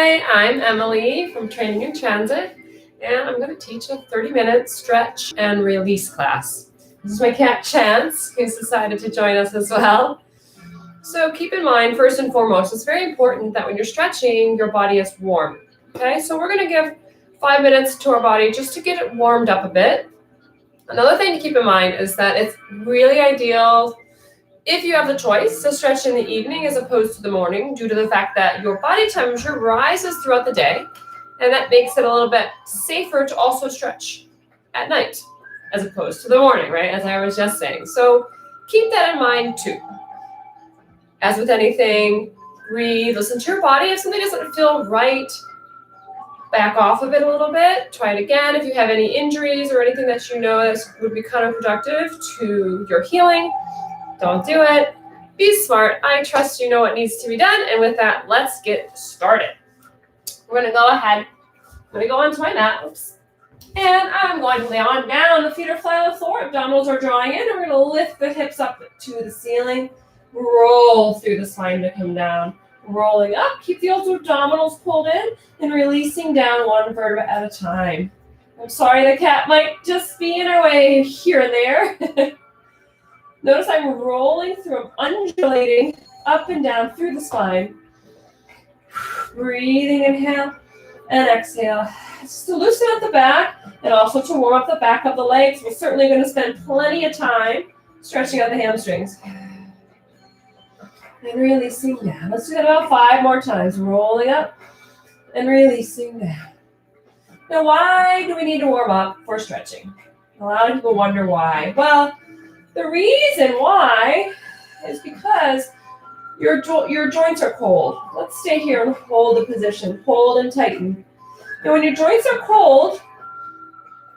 Hi, I'm Emily from Training in Transit, and I'm going to teach a 30-minute stretch and release class. This is my cat Chance, who's decided to join us as well. So keep in mind, first and foremost, it's very important that when you're stretching, your body is warm. Okay, so we're going to give 5 minutes to our body just to get it warmed up a bit. Another thing to keep in mind is that it's really ideal if you have the choice to stretch in the evening as opposed to the morning, due to the fact that your body temperature rises throughout the day, and that makes it a little bit safer to also stretch at night as opposed to the morning, right? As I was just saying. So keep that in mind too. As with anything, breathe, listen to your body. If something doesn't feel right, back off of it a little bit. Try it again. If you have any injuries or anything that you know would be counterproductive to your healing, don't do it. Be smart. I trust you know what needs to be done. And with that, let's get started. We're going to go ahead. I'm going to go onto my mat. Oops. And I'm going to lay on down. The feet are flat on the floor. Abdominals are drawing in. And we're going to lift the hips up to the ceiling. Roll through the spine to come down. Rolling up. Keep the abdominals pulled in and releasing down one vertebra at a time. I'm sorry, the cat might just be in our way here and there. Notice I'm rolling through, I'm undulating up and down through the spine. Breathing, inhale and exhale. Just to loosen up the back and also to warm up the back of the legs. We're certainly going to spend plenty of time stretching out the hamstrings. And releasing down. Let's do that about 5 more times. Rolling up and releasing down. Now, why do we need to warm up for stretching? A lot of people wonder why. Well, the reason why is because your joints are cold. Let's stay here and hold the position. Hold and tighten. And when your joints are cold,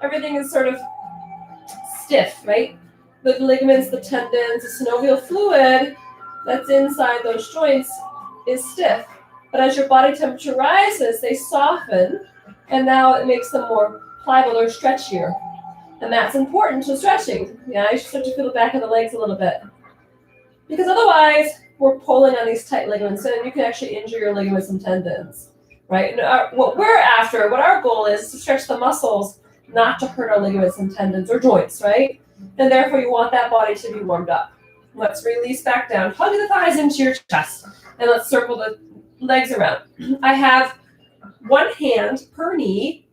everything is sort of stiff, right? The ligaments, the tendons, the synovial fluid that's inside those joints is stiff. But as your body temperature rises, they soften, and now it makes them more pliable or stretchier. And that's important to stretching. Yeah, you should start to feel the back of the legs a little bit. Because otherwise, we're pulling on these tight ligaments, and you can actually injure your ligaments and tendons, right? And what our goal is to stretch the muscles, not to hurt our ligaments and tendons or joints, right? And therefore, you want that body to be warmed up. Let's release back down. Hug the thighs into your chest, and let's circle the legs around. I have one hand per knee,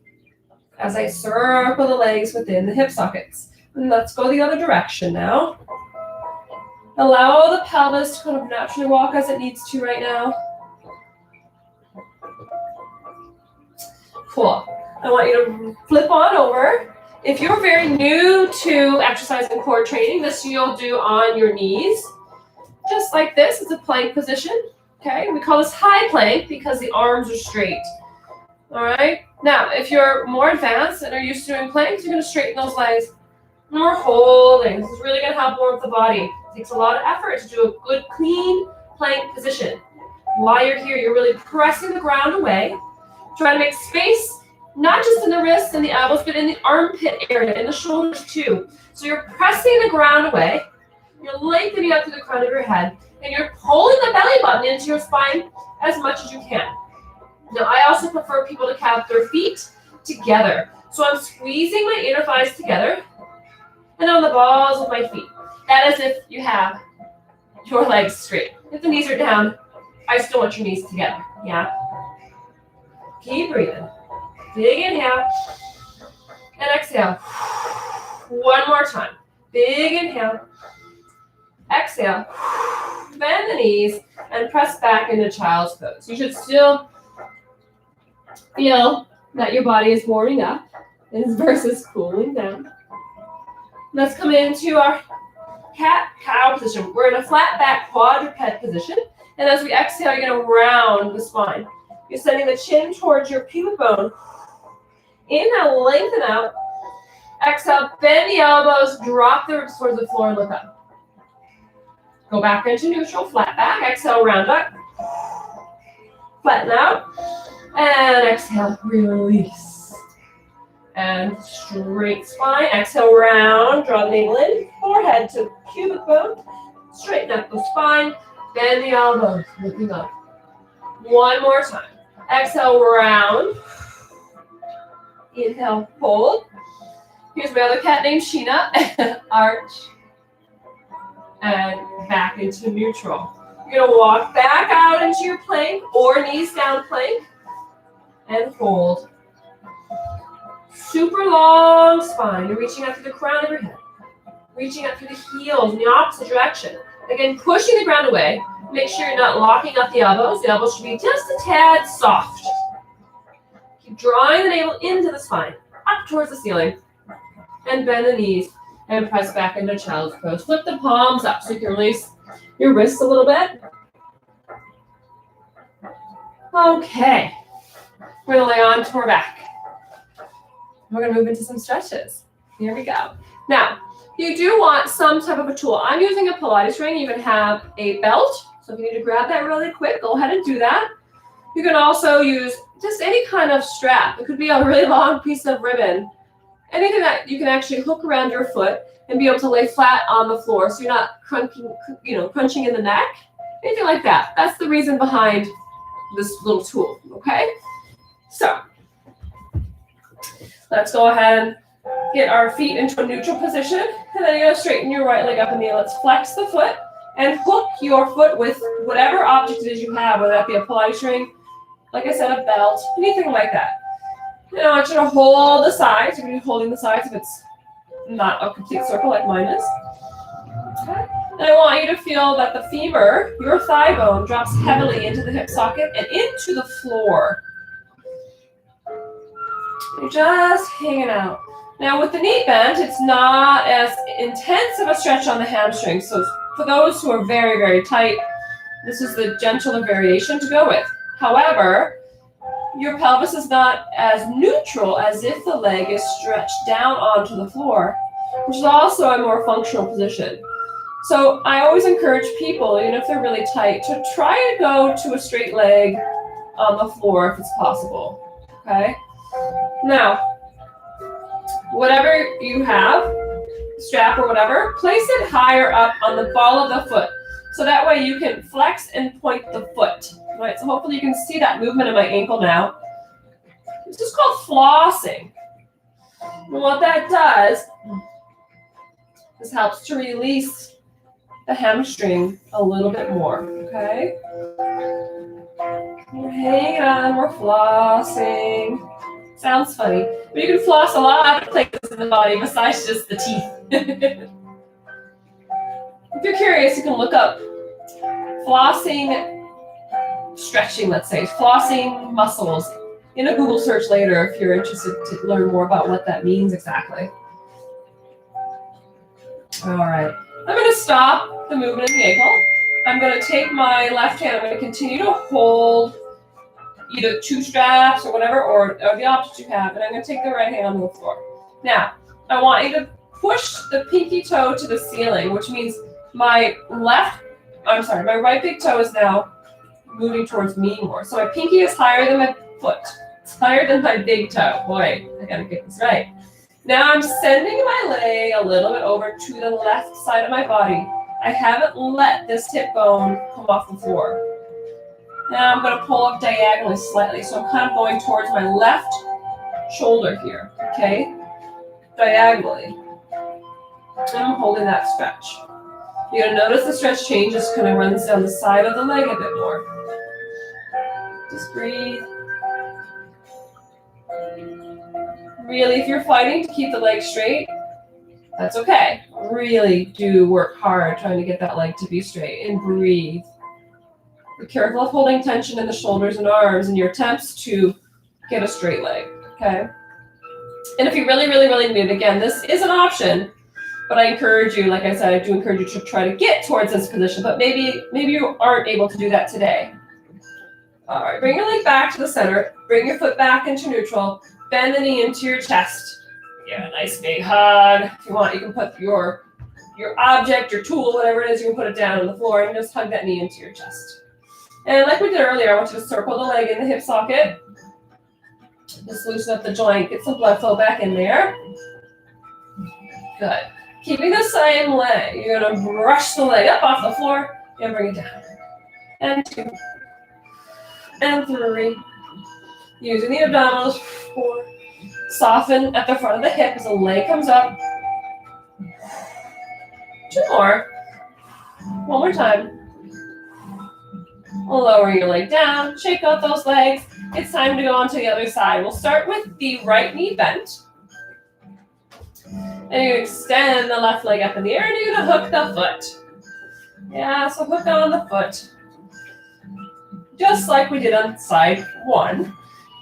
as I circle the legs within the hip sockets. And let's go the other direction now. Allow the pelvis to kind of naturally walk as it needs to right now. Cool. I want you to flip on over. If you're very new to exercise and core training, this you'll do on your knees. Just like this, it's a plank position. Okay, we call this high plank because the arms are straight. All right. Now, if you're more advanced and are used to doing planks, you're going to straighten those legs. And we're holding. This is really going to help warm up the body. It takes a lot of effort to do a good, clean plank position. While you're here, you're really pressing the ground away. Try to make space, not just in the wrists and the elbows, but in the armpit area, in the shoulders too. So you're pressing the ground away. You're lengthening up to the crown of your head. And you're pulling the belly button into your spine as much as you can. Now, I also prefer people to have their feet together. So I'm squeezing my inner thighs together and on the balls of my feet. That is if you have your legs straight. If the knees are down, I still want your knees together. Yeah? Keep breathing. Big inhale and exhale. One more time. Big inhale. Exhale. Bend the knees and press back into child's pose. You should still feel that your body is warming up versus cooling down. Let's come into our cat-cow position. We're in a flat back quadruped position. And as we exhale, you're going to round the spine. You're sending the chin towards your pubic bone. Inhale, lengthen out. Exhale, bend the elbows, drop the ribs towards the floor and look up. Go back into neutral, flat back. Exhale, round up. Flatten out. And exhale, release. And straight spine. Exhale, round. Draw the navel in. Forehead to pubic bone. Straighten up the spine. Bend the elbows. Looking up. One more time. Exhale, round. Inhale, fold. Here's my other cat named Sheena. Arch. And back into neutral. You're gonna walk back out into your plank or knees down plank and hold. Super long spine. You're reaching out through the crown of your head. Reaching out through the heels in the opposite direction. Again, pushing the ground away. Make sure you're not locking up the elbows. The elbows should be just a tad soft. Keep drawing the navel into the spine, up towards the ceiling. And bend the knees and press back into child's pose. Flip the palms up so you can release your wrists a little bit. Okay. We're going to lay on to our back. We're going to move into some stretches. Here we go. Now, you do want some type of a tool. I'm using a Pilates ring. You can have a belt. So if you need to grab that really quick, go ahead and do that. You can also use just any kind of strap. It could be a really long piece of ribbon. Anything that you can actually hook around your foot and be able to lay flat on the floor so you're not crunching in the neck. Anything like that. That's the reason behind this little tool, okay? So let's go ahead and get our feet into a neutral position, and then you're going to straighten your right leg up in the air. Let's flex the foot and hook your foot with whatever object it is you have, whether that be a Pilates ring, like I said, a belt, anything like that. And I want you to hold the sides. You're going to be holding the sides if it's not a complete circle like mine is. Okay. And I want you to feel that the femur, your thigh bone, drops heavily into the hip socket and into the floor. You're just hanging out. Now with the knee bend, it's not as intense of a stretch on the hamstring. So for those who are very, very tight, this is the gentler variation to go with. However, your pelvis is not as neutral as if the leg is stretched down onto the floor, which is also a more functional position. So I always encourage people, even if they're really tight, to try to go to a straight leg on the floor if it's possible, okay? Now, whatever you have, strap or whatever, place it higher up on the ball of the foot. So that way you can flex and point the foot, right? So hopefully you can see that movement in my ankle now. It's just called flossing. And what that does is helps to release the hamstring a little bit more, okay? We're hanging on, we're flossing. Sounds funny, but you can floss a lot of places in the body besides just the teeth. If you're curious, you can look up flossing stretching, let's say, flossing muscles in a Google search later if you're interested to learn more about what that means exactly. All right, I'm going to stop the movement of the ankle. I'm going to take my left hand, I'm going to continue to hold either two straps or whatever, or the opposite you have, and I'm going to take the right hand on the floor. Now, I want you to push the pinky toe to the ceiling, which means my right big toe is now moving towards me more. So my pinky is higher than my foot. It's higher than my big toe. Boy, I got to get this right. Now I'm sending my leg a little bit over to the left side of my body. I haven't let this hip bone come off the floor. Now I'm going to pull up diagonally slightly. So I'm kind of going towards my left shoulder here, okay? Diagonally. And I'm holding that stretch. You're going to notice the stretch change just kind of runs down the side of the leg a bit more. Just breathe. Really, if you're fighting to keep the leg straight, that's okay. Really do work hard trying to get that leg to be straight and breathe. Be careful of holding tension in the shoulders and arms in your attempts to get a straight leg, okay? And if you really, really, really need it, again, this is an option, but I encourage you, like I said, I do encourage you to try to get towards this position, but maybe you aren't able to do that today. All right, bring your leg back to the center, bring your foot back into neutral, bend the knee into your chest. Give a nice big hug. If you want, you can put your object, your tool, whatever it is, you can put it down on the floor and just hug that knee into your chest. And like we did earlier, I want you to circle the leg in the hip socket. Just loosen up the joint, get some blood flow back in there. Good. Keeping the same leg, you're going to brush the leg up off the floor and bring it down. And 2. And 3. Using the abdominals for soften at the front of the hip as the leg comes up. 2 more. One more time. Lower your leg down, shake out those legs. It's time to go on to the other side. We'll start with the right knee bent. And you extend the left leg up in the air and you're gonna hook the foot. Yeah, so hook on the foot. Just like we did on side 1.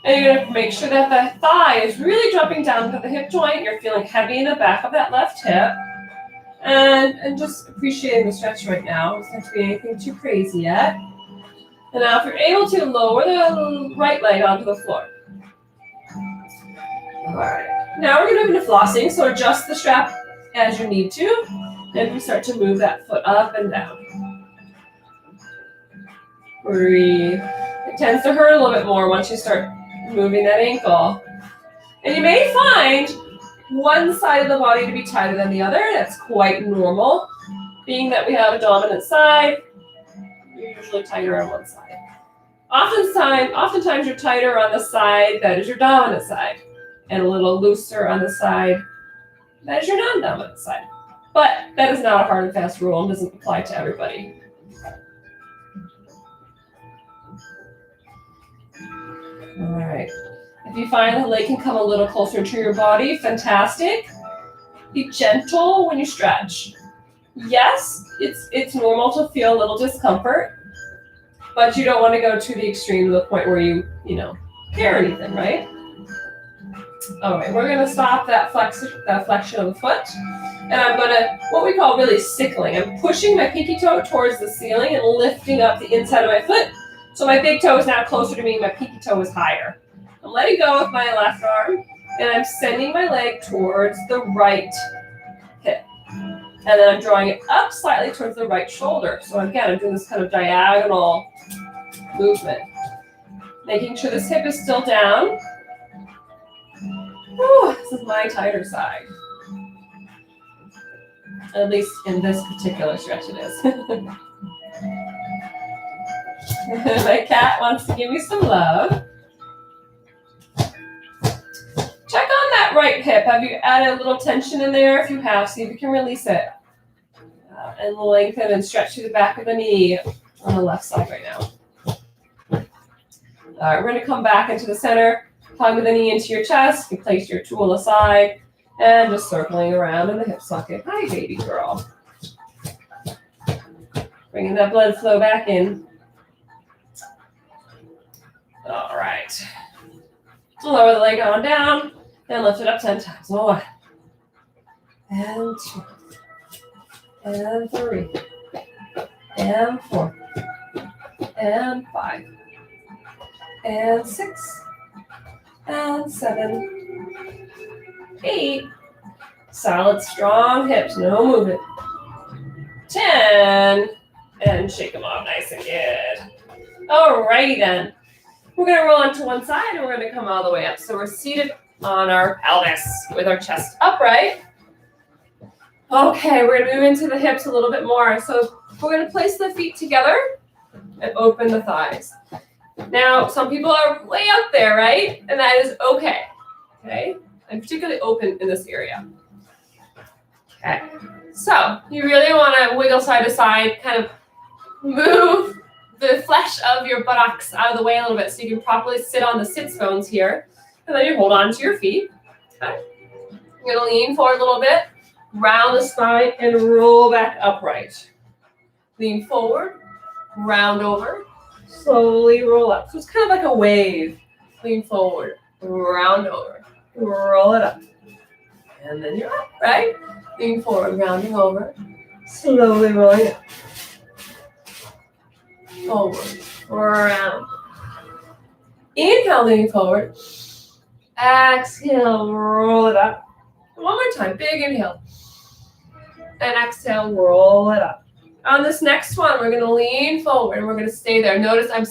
And you're gonna make sure that the thigh is really dropping down to the hip joint. You're feeling heavy in the back of that left hip. And just appreciating the stretch right now. It doesn't have to be anything too crazy yet. And now if you're able to, lower the right leg onto the floor. All right. Now we're going to move into flossing, so adjust the strap as you need to. And we start to move that foot up and down. Breathe. It tends to hurt a little bit more once you start moving that ankle. And you may find one side of the body to be tighter than the other. That's quite normal. Being that we have a dominant side, you're usually tighter on one side. Oftentimes you're tighter on the side that is your dominant side, and a little looser on the side that is your non-dominant side. But that is not a hard and fast rule and doesn't apply to everybody. All right. If you find the leg can come a little closer to your body, fantastic. Be gentle when you stretch. Yes, it's normal to feel a little discomfort, but you don't want to go to the extreme to the point where you tear anything, right? All right, we're going to stop that flexion of the foot, and I'm going to, what we call really sickling. I'm pushing my pinky toe towards the ceiling and lifting up the inside of my foot, so my big toe is now closer to me, my pinky toe is higher. I'm letting go with my left arm, and I'm sending my leg towards the right hip. And then I'm drawing it up slightly towards the right shoulder. So again, I'm doing this kind of diagonal movement. Making sure this hip is still down. Whew, this is my tighter side. At least in this particular stretch it is. My cat wants to give me some love. Check on that right hip. Have you added a little tension in there? If you have, see if you can release it. And lengthen and stretch through the back of the knee on the left side right now. All right, we're going to come back into the center. Hug the knee into your chest. You place your tool aside. And just circling around in the hip socket. Hi, baby girl. Bringing that blood flow back in. All right. Lower the leg on down. And lift it up 10 times. 1. And 2. And 3. And 4. And 5. And 6. And 7. 8. Solid, strong hips. No movement. 10. And shake them off nice and good. Alrighty then. We're going to roll onto one side and we're going to come all the way up. So we're seated on our pelvis with our chest upright. Okay, we're going to move into the hips a little bit more. So we're going to place the feet together and open the thighs. Now, some people are way up there, right? And that is okay. Okay? I'm particularly open in this area. Okay. So you really want to wiggle side to side, kind of move the flesh of your buttocks out of the way a little bit so you can properly sit on the sits bones here. And then you hold on to your feet. Okay. You're going to lean forward a little bit, round the spine, and roll back upright. Lean forward, round over, slowly roll up. So it's kind of like a wave. Lean forward, round over, roll it up. And then you're up, right? Lean forward, rounding over, slowly rolling up. Forward, round. Inhale, leaning forward. Exhale, roll it up. One more time, big inhale. And exhale, roll it up. On this next one, we're going to lean forward and we're going to stay there. Notice I'm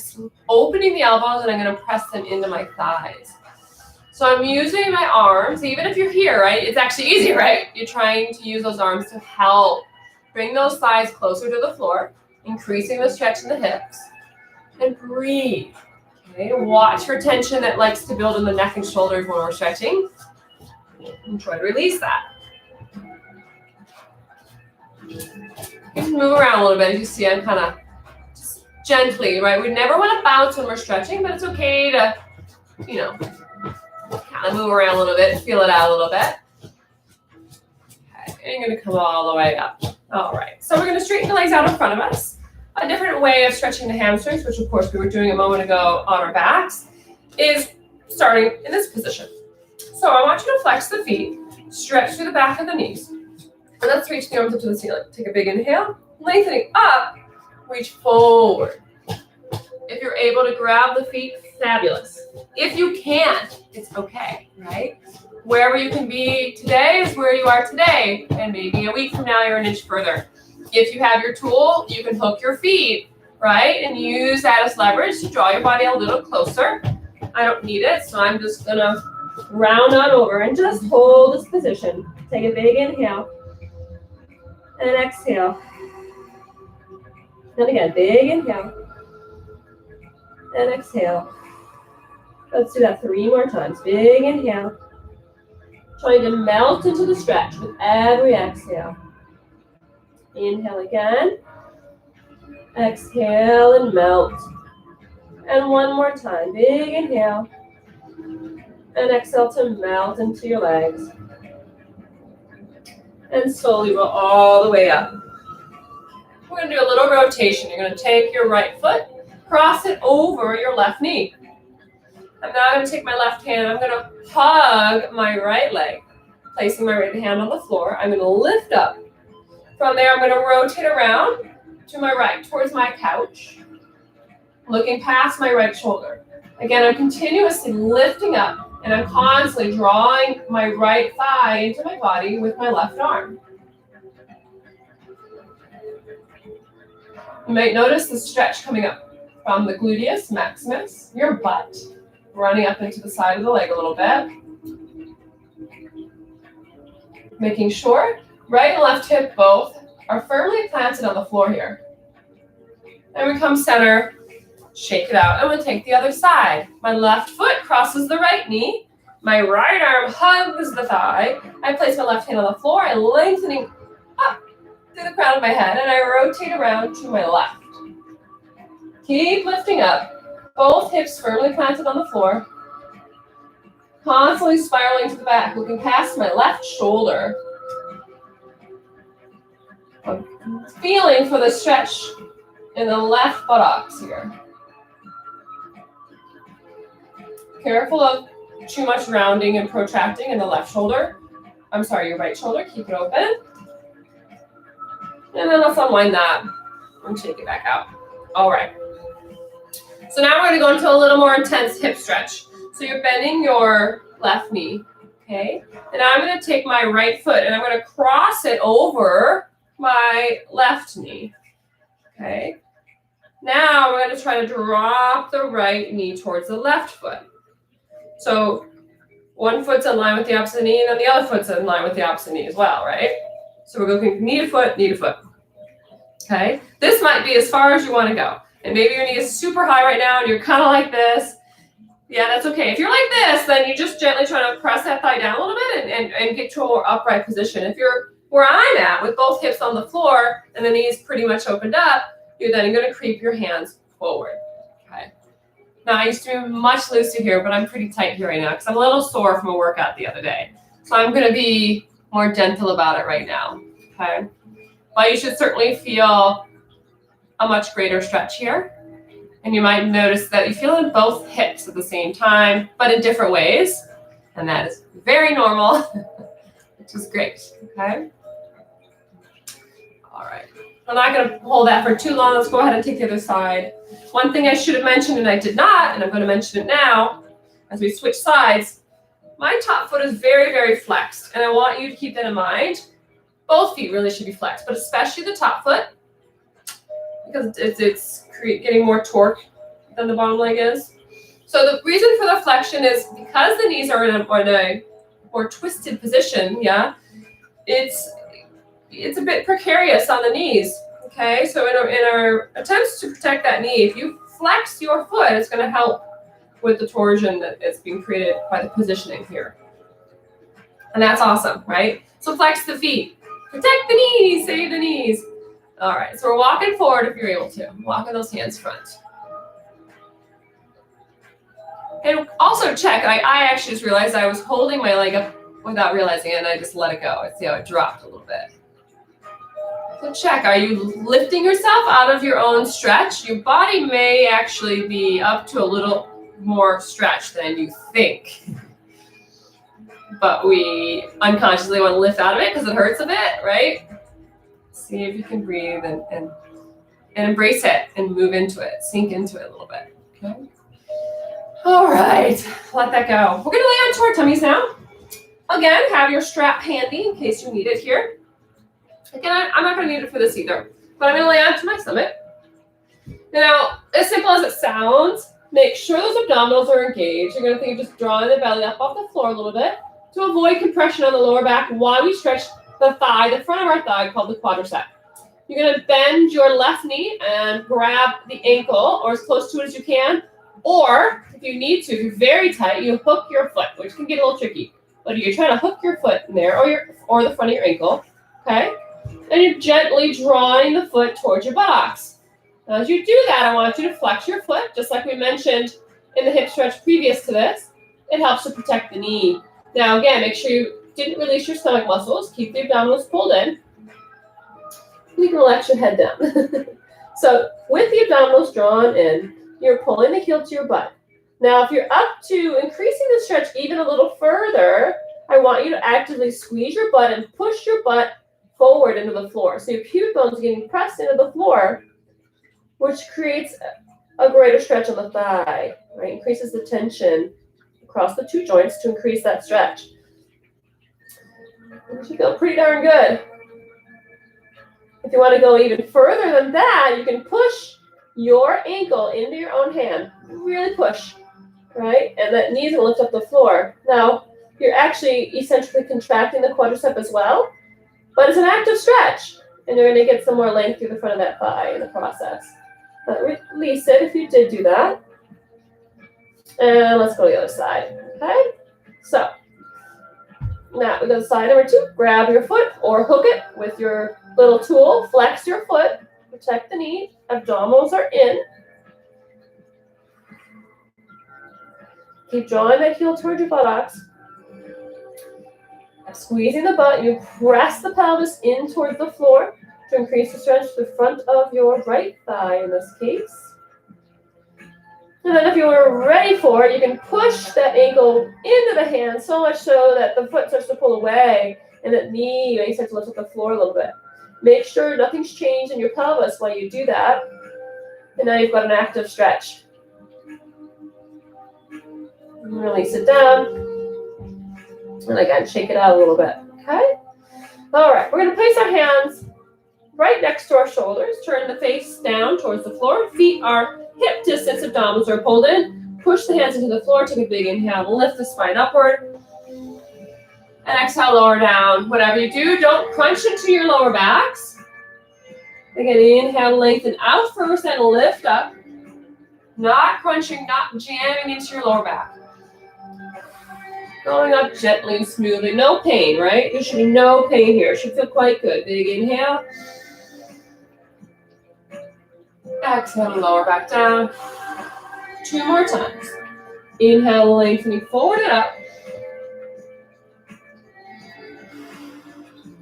opening the elbows and I'm going to press them into my thighs. So I'm using my arms, even if you're here, right? It's actually easy, right? You're trying to use those arms to help bring those thighs closer to the floor, increasing the stretch in the hips. And breathe. Okay, watch for tension that likes to build in the neck and shoulders when we're stretching. And try to release that. You can move around a little bit as you see I'm kind of just gently, right? We never want to bounce when we're stretching, but it's okay to, you know, kind of move around a little bit, feel it out a little bit. Okay, and you're going to come all the way up. All right, so we're going to straighten the legs out in front of us. A different way of stretching the hamstrings, which of course we were doing a moment ago on our backs, is starting in this position. So I want you to flex the feet, stretch through the back of the knees, and let's reach the arms up to the ceiling. Take a big inhale, lengthening up, reach forward. If you're able to grab the feet, fabulous. If you can't, it's okay, right? Wherever you can be today is where you are today, and maybe a week from now you're an inch further. If you have your tool, you can hook your feet, right? And use that as leverage to draw your body a little closer. I don't need it, so I'm just gonna round on over and just hold this position. Take a big inhale and exhale. And again, big inhale and exhale. Let's do that 3 more times. Big inhale. Trying to melt into the stretch with every exhale. Inhale again. Exhale and melt. And one more time. Big inhale. And exhale to melt into your legs. And slowly roll all the way up. We're going to do a little rotation. You're going to take your right foot, cross it over your left knee. I'm now going to take my left hand. I'm going to hug my right leg, placing my right hand on the floor. I'm going to lift up. From there, I'm going to rotate around to my right, towards my couch, looking past my right shoulder. Again, I'm continuously lifting up. And I'm constantly drawing my right thigh into my body with my left arm. You might notice the stretch coming up from the gluteus maximus, your butt, running up into the side of the leg a little bit. Making sure right and left hip both are firmly planted on the floor here. And we come center. Shake it out. I'm going to take the other side. My left foot crosses the right knee. My right arm hugs the thigh. I place my left hand on the floor. I'm lengthening up through the crown of my head, and I rotate around to my left. Keep lifting up. Both hips firmly planted on the floor. Constantly spiraling to the back, looking past my left shoulder. I'm feeling for the stretch in the left buttocks here. Careful of too much rounding and protracting in the left shoulder. I'm sorry, your right shoulder. Keep it open. And then let's unwind that and shake it back out. All right. So now we're going to go into a little more intense hip stretch. So you're bending your left knee, okay? And I'm going to take my right foot and I'm going to cross it over my left knee, okay? Now we're going to try to drop the right knee towards the left foot. So one foot's in line with the opposite knee, and then the other foot's in line with the opposite knee as well, right? So we're going knee to foot, okay? This might be as far as you want to go. And maybe your knee is super high right now, and you're kind of like this. Yeah, that's okay. If you're like this, then you just gently try to press that thigh down a little bit and get to a more upright position. If you're where I'm at, with both hips on the floor and the knees pretty much opened up, you're then going to creep your hands forward, okay? Now, I used to be much looser here, but I'm pretty tight here right now because I'm a little sore from a workout the other day. So I'm going to be more gentle about it right now, okay? But you should certainly feel a much greater stretch here. And you might notice that you feel in both hips at the same time, but in different ways. And that is very normal, which is great, okay? All right. I'm not going to hold that for too long. Let's go ahead and take the other side. One thing I should have mentioned and I did not, and I'm going to mention it now as we switch sides, my top foot is very, very flexed. And I want you to keep that in mind. Both feet really should be flexed, but especially the top foot because it's getting more torque than the bottom leg is. So the reason for the flexion is because the knees are in a more twisted position, yeah, it's a bit precarious on the knees, okay? So in our attempts to protect that knee, if you flex your foot, it's going to help with the torsion that is being created by the positioning here. And that's awesome, right? So flex the feet. Protect the knees, save the knees. All right, so we're walking forward if you're able to. Walking those hands front. And also check, I actually just realized I was holding my leg up without realizing it, and I just let it go. See how it dropped a little bit. So check, are you lifting yourself out of your own stretch? Your body may actually be up to a little more stretch than you think. But we unconsciously want to lift out of it because it hurts a bit, right? See if you can breathe and embrace it and move into it, sink into it a little bit, okay? All right, let that go. We're gonna lay onto our tummies now. Again, have your strap handy in case you need it here. Again, I'm not gonna need it for this either, but I'm gonna lay onto my stomach. Now, as simple as it sounds, make sure those abdominals are engaged. You're gonna think of just drawing the belly up off the floor a little bit to avoid compression on the lower back while we stretch the thigh, the front of our thigh called the quadricep. You're gonna bend your left knee and grab the ankle or as close to it as you can. Or if you need to, if you're very tight, you hook your foot, which can get a little tricky. But you're trying to hook your foot in there or the front of your ankle, okay? And you're gently drawing the foot towards your buttocks. Now, as you do that, I want you to flex your foot, just like we mentioned in the hip stretch previous to this. It helps to protect the knee. Now, again, make sure you didn't release your stomach muscles. Keep the abdominals pulled in. You can relax your head down. So with the abdominals drawn in, you're pulling the heel to your butt. Now, if you're up to increasing the stretch even a little further, I want you to actively squeeze your butt and push your butt forward into the floor. So your pubic bones are getting pressed into the floor, which creates a greater stretch on the thigh, right? Increases the tension across the two joints to increase that stretch. It should feel pretty darn good. If you want to go even further than that, you can push your ankle into your own hand. Really push, right? And that knee's going to lift up the floor. Now, you're actually eccentrically contracting the quadricep as well, but it's an active stretch, and you're going to get some more length through the front of that thigh in the process. But release it if you did do that. And let's go to the other side, okay? So, now we go to side number 2. Grab your foot or hook it with your little tool. Flex your foot. Protect the knee. Abdominals are in. Keep drawing that heel towards your buttocks. Squeezing the butt, you press the pelvis in towards the floor to increase the stretch to the front of your right thigh in this case. And then if you are ready for it, you can push that ankle into the hand so much so that the foot starts to pull away and that knee, you start to lift up the floor a little bit. Make sure nothing's changed in your pelvis while you do that. And now you've got an active stretch. Release it down. And again, shake it out a little bit, okay? All right, we're going to place our hands right next to our shoulders. Turn the face down towards the floor. Feet are hip distance, abdominals are pulled in. Push the hands into the floor. Take a big inhale. Lift the spine upward. And exhale, lower down. Whatever you do, don't crunch into your lower backs. Again, inhale, lengthen out first, and lift up. Not crunching, not jamming into your lower back. Going up gently and smoothly. No pain, right? There should be no pain here. It should feel quite good. Big inhale. Exhale, lower back down. 2 more times. Inhale, lengthening forward and up.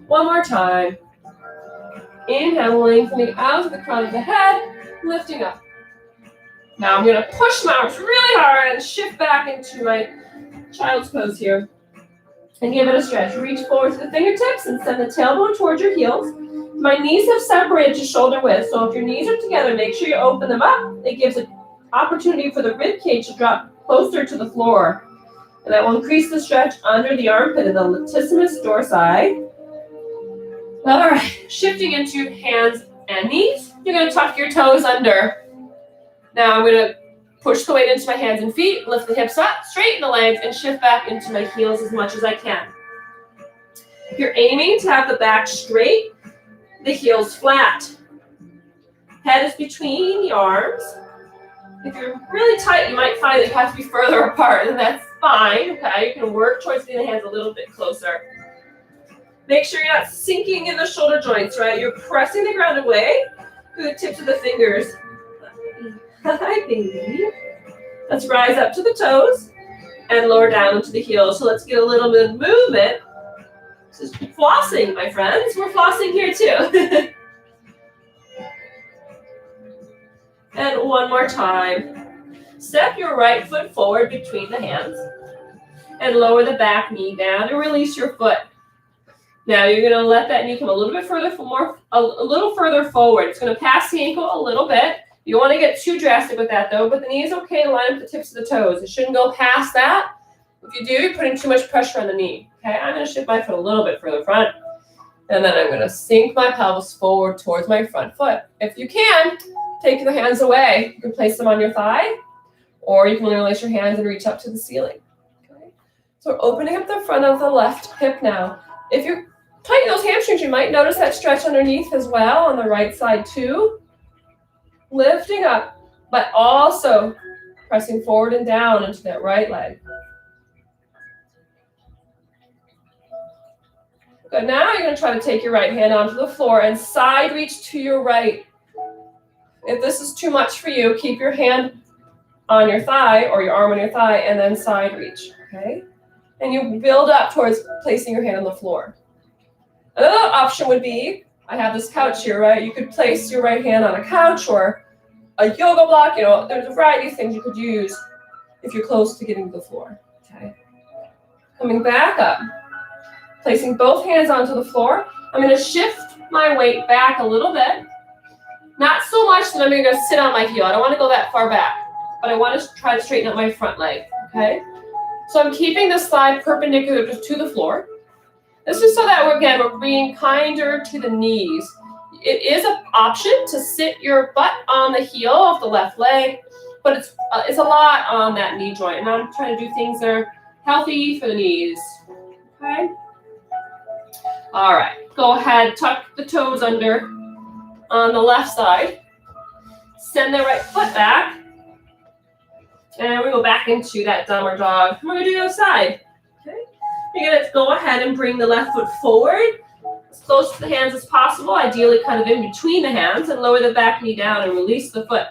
1 more time. Inhale, lengthening out to the crown of the head, lifting up. Now I'm going to push my arms really hard and shift back into my child's pose here. And give it a stretch. Reach forward to the fingertips and send the tailbone towards your heels. My knees have separated to shoulder width, so if your knees are together, make sure you open them up. It gives an opportunity for the rib cage to drop closer to the floor. And that will increase the stretch under the armpit and the latissimus dorsi. All right, shifting into hands and knees. You're going to tuck your toes under. Now I'm going to push the weight into my hands and feet, lift the hips up, straighten the legs, and shift back into my heels as much as I can. If you're aiming to have the back straight, the heels flat. Head is between the arms. If you're really tight, you might find that you have to be further apart, and that's fine, okay? You can work towards getting the hands a little bit closer. Make sure you're not sinking in the shoulder joints, right? You're pressing the ground away through the tips of the fingers. Hi, baby. Let's rise up to the toes and lower down into the heels. So let's get a little bit of movement. This is flossing, my friends. We're flossing here too. And one more time. Step your right foot forward between the hands and lower the back knee down and release your foot. Now you're going to let that knee come a little bit further, a little further forward. It's going to pass the ankle a little bit. You don't want to get too drastic with that though, but the knee is okay to line up the tips of the toes. It shouldn't go past that. If you do, you're putting too much pressure on the knee. Okay, I'm going to shift my foot a little bit further front, and then I'm going to sink my pelvis forward towards my front foot. If you can, take the hands away. You can place them on your thigh, or you can release your hands and reach up to the ceiling. Okay, so we're opening up the front of the left hip now. If you're tightening those hamstrings, you might notice that stretch underneath as well on the right side too. Lifting up, but also pressing forward and down into that right leg. Good, now you're going to try to take your right hand onto the floor and side reach to your right. If this is too much for you, keep your hand on your thigh or your arm on your thigh and then side reach, okay? And you build up towards placing your hand on the floor. Another option would be, I have this couch here, right? You could place your right hand on a couch or a yoga block. You know, there's a variety of things you could use if you're close to getting to the floor, okay? Coming back up, placing both hands onto the floor. I'm going to shift my weight back a little bit. Not so much that I'm going to go sit on my heel. I don't want to go that far back, but I want to try to straighten up my front leg, okay? So I'm keeping this thigh perpendicular to the floor. This is so that we're being kinder to the knees. It is an option to sit your butt on the heel of the left leg, but it's a lot on that knee joint, and I'm trying to do things that are healthy for the knees, okay? All right, go ahead, tuck the toes under on the left side. Send the right foot back, and we go back into that downward dog. We're gonna do the other side, okay? You're gonna go ahead and bring the left foot forward, as close to the hands as possible, ideally kind of in between the hands, and lower the back knee down and release the foot.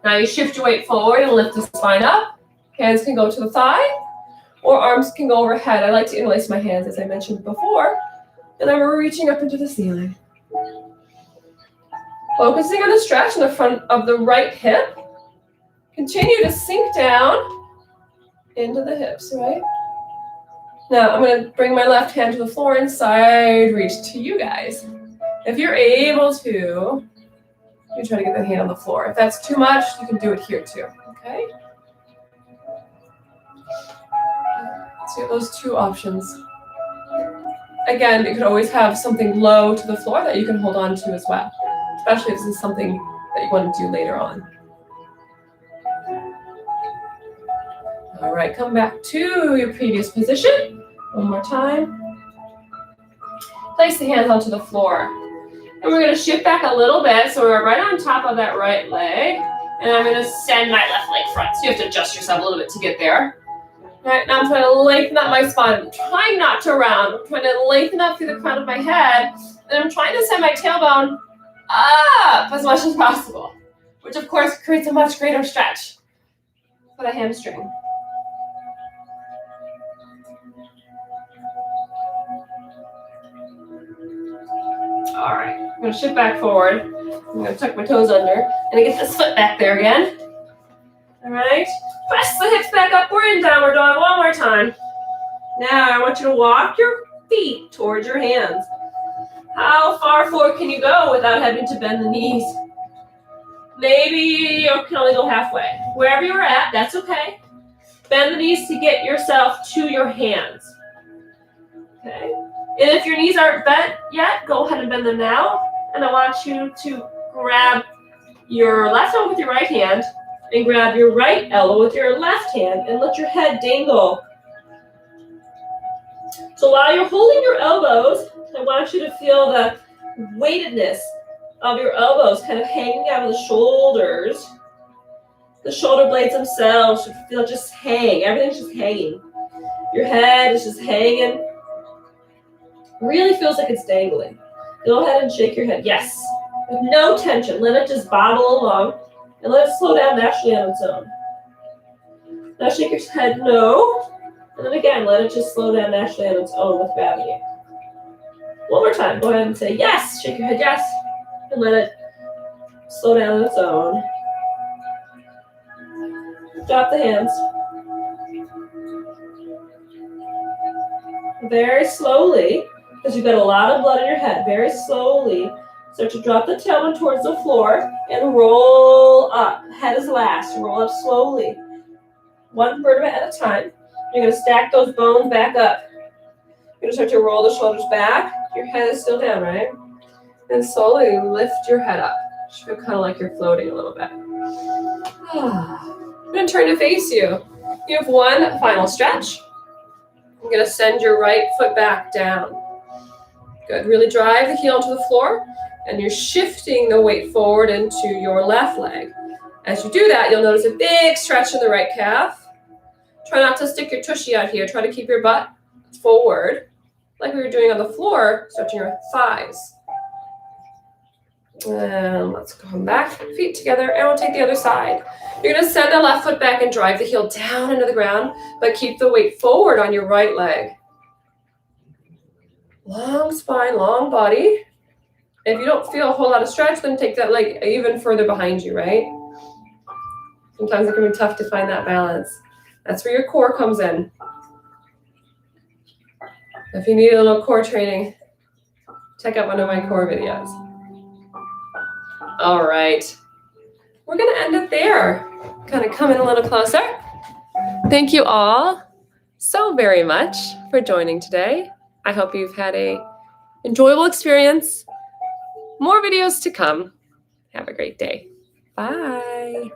Now you shift your weight forward and lift the spine up. Hands can go to the thigh, or arms can go overhead. I like to interlace my hands, as I mentioned before, and then we're reaching up into the ceiling. Focusing on the stretch in the front of the right hip. Continue to sink down into the hips, right? Now I'm going to bring my left hand to the floor and side reach to you guys. If you're able to, you try to get the hand on the floor. If that's too much, you can do it here too, okay? So you have those two options. Again, you could always have something low to the floor that you can hold on to as well, especially if this is something that you want to do later on. All right, come back to your previous position. One more time. Place the hands onto the floor. And we're going to shift back a little bit so we're right on top of that right leg. And I'm going to send my left leg front. So you have to adjust yourself a little bit to get there. All right, now I'm trying to lengthen up my spine. I'm trying not to round. I'm trying to lengthen up through the crown of my head. And I'm trying to send my tailbone up as much as possible, which of course creates a much greater stretch for the hamstring. All right, I'm going to shift back forward. I'm going to tuck my toes under and get this foot back there again. All right, press the hips back up. We're in downward dog one more time. Now I want you to walk your feet towards your hands. How far forward can you go without having to bend the knees? Maybe you can only go halfway. Wherever you're at, that's okay. Bend the knees to get yourself to your hands. Okay. And if your knees aren't bent yet, go ahead and bend them now. And I want you to grab your left arm with your right hand and grab your right elbow with your left hand and let your head dangle. So while you're holding your elbows, I want you to feel the weightedness of your elbows kind of hanging out of the shoulders. The shoulder blades themselves should feel just hang. Everything's just hanging. Your head is just hanging. Really feels like it's dangling. Go ahead and shake your head. Yes. With no tension. Let it just bobble along. And let it slow down naturally on its own. Now shake your head no. And then again, let it just slow down naturally on its own with gravity. One more time. Go ahead and say yes. Shake your head yes. And let it slow down on its own. Drop the hands. Very slowly, because you've got a lot of blood in your head, very slowly start to drop the tailbone towards the floor and roll up. Head is last. Roll up slowly. One vertebra at a time. You're going to stack those bones back up. You're going to start to roll the shoulders back. Your head is still down, right? And slowly lift your head up. You should feel kind of like you're floating a little bit. I'm going to turn to face you. You have one final stretch. I'm going to send your right foot back down. Good. Really drive the heel to the floor, and you're shifting the weight forward into your left leg. As you do that, you'll notice a big stretch in the right calf. Try not to stick your tushy out here. Try to keep your butt forward, like we were doing on the floor, stretching your thighs. And let's come back, feet together, and we'll take the other side. You're going to send the left foot back and drive the heel down into the ground, but keep the weight forward on your right leg. Long spine, long body. If you don't feel a whole lot of stretch, then take that leg even further behind you, right? Sometimes it can be tough to find that balance. That's where your core comes in. If you need a little core training, check out one of my core videos. All right. We're going to end it there. Kind of come in a little closer. Thank you all so very much for joining today. I hope you've had an enjoyable experience. More videos to come. Have a great day. Bye.